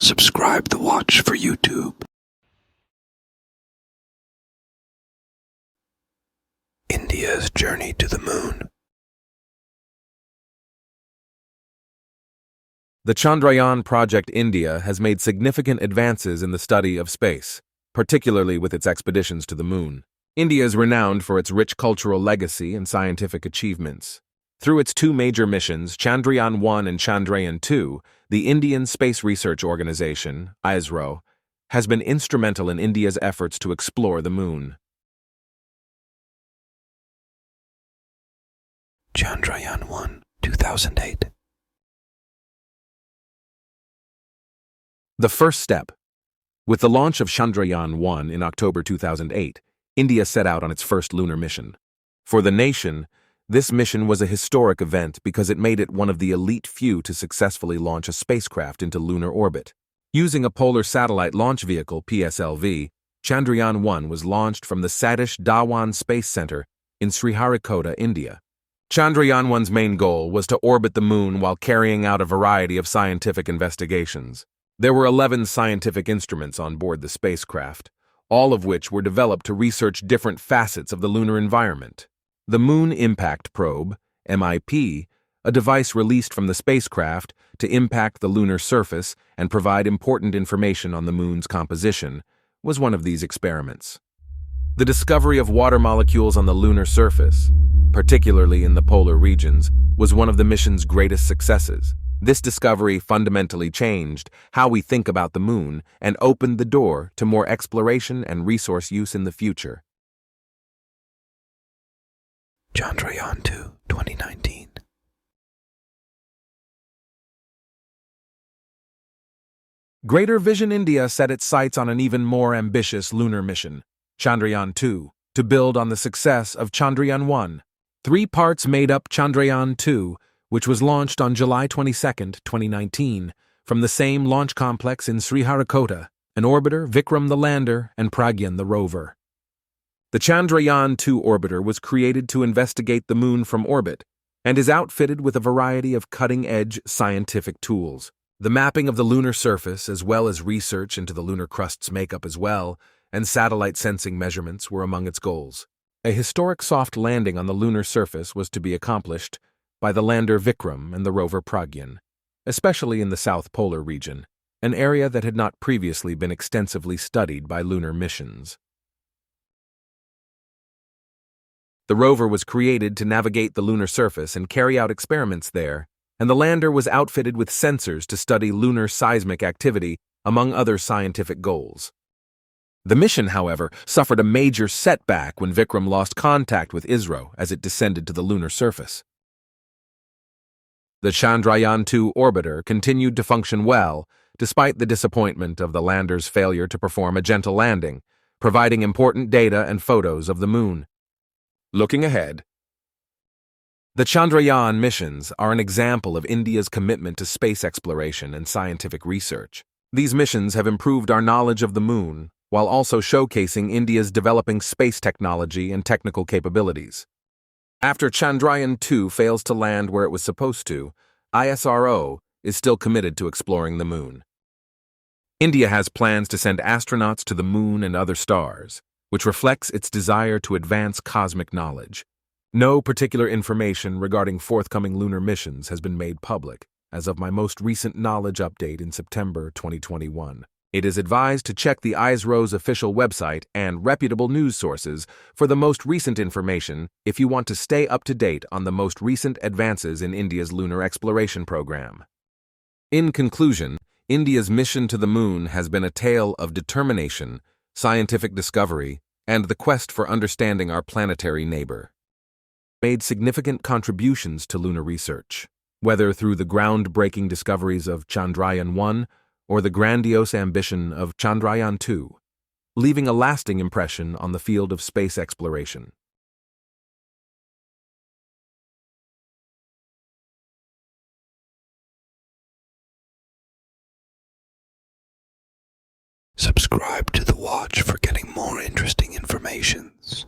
Subscribe the watch for YouTube. India's journey to the moon. The Chandrayaan Project India has made significant advances in the study of space, particularly with its expeditions to the moon. India is renowned for its rich cultural legacy and scientific achievements. Through its two major missions, Chandrayaan I and Chandrayan II, the Indian Space Research Organization, ISRO, has been instrumental in India's efforts to explore the moon. Chandrayaan I, 2008. The first step. With the launch of Chandrayaan I in October 2008, India set out on its first lunar mission. For the nation, this mission was a historic event because it made it one of the elite few to successfully launch a spacecraft into lunar orbit. Using a Polar Satellite Launch Vehicle (PSLV), Chandrayaan I was launched from the Satish Dhawan Space Center in Sriharikota, India. Chandrayaan I's main goal was to orbit the moon while carrying out a variety of scientific investigations. There were 11 scientific instruments on board the spacecraft, all of which were developed to research different facets of the lunar environment. The Moon Impact Probe, MIP, a device released from the spacecraft to impact the lunar surface and provide important information on the moon's composition, was one of these experiments. The discovery of water molecules on the lunar surface, particularly in the polar regions, was one of the mission's greatest successes. This discovery fundamentally changed how we think about the moon and opened the door to more exploration and resource use in the future. Chandrayaan II, 2019. Greater Vision India set its sights on an even more ambitious lunar mission, Chandrayaan II, to build on the success of Chandrayaan I. 3 parts made up Chandrayaan II, which was launched on July 22, 2019, from the same launch complex in Sriharikota, an orbiter, Vikram the lander, and Pragyan the rover. The Chandrayaan II orbiter was created to investigate the moon from orbit and is outfitted with a variety of cutting-edge scientific tools. The mapping of the lunar surface, as well as research into the lunar crust's makeup as well, and satellite sensing measurements were among its goals. A historic soft landing on the lunar surface was to be accomplished by the lander Vikram and the rover Pragyan, especially in the South Polar region, an area that had not previously been extensively studied by lunar missions. The rover was created to navigate the lunar surface and carry out experiments there, and the lander was outfitted with sensors to study lunar seismic activity, among other scientific goals. The mission, however, suffered a major setback when Vikram lost contact with ISRO as it descended to the lunar surface. The Chandrayaan II orbiter continued to function well, despite the disappointment of the lander's failure to perform a gentle landing, providing important data and photos of the moon. Looking ahead, the Chandrayaan missions are an example of India's commitment to space exploration and scientific research. These missions have improved our knowledge of the moon, while also showcasing India's developing space technology and technical capabilities. After Chandrayaan II fails to land where it was supposed to, ISRO is still committed to exploring the moon. India has plans to send astronauts to the moon and other stars, which reflects its desire to advance cosmic knowledge. No particular information regarding forthcoming lunar missions has been made public as of my most recent knowledge update in September 2021. It is advised to check the ISRO's official website and reputable news sources for the most recent information if you want to stay up to date on the most recent advances in India's lunar exploration program. In conclusion, India's mission to the moon has been a tale of determination, scientific discovery, and the quest for understanding our planetary neighbor. Made significant contributions to lunar research, whether through the groundbreaking discoveries of Chandrayaan I or the grandiose ambition of Chandrayaan II, leaving a lasting impression on the field of space exploration. Subscribe to the watch for getting more interesting informations.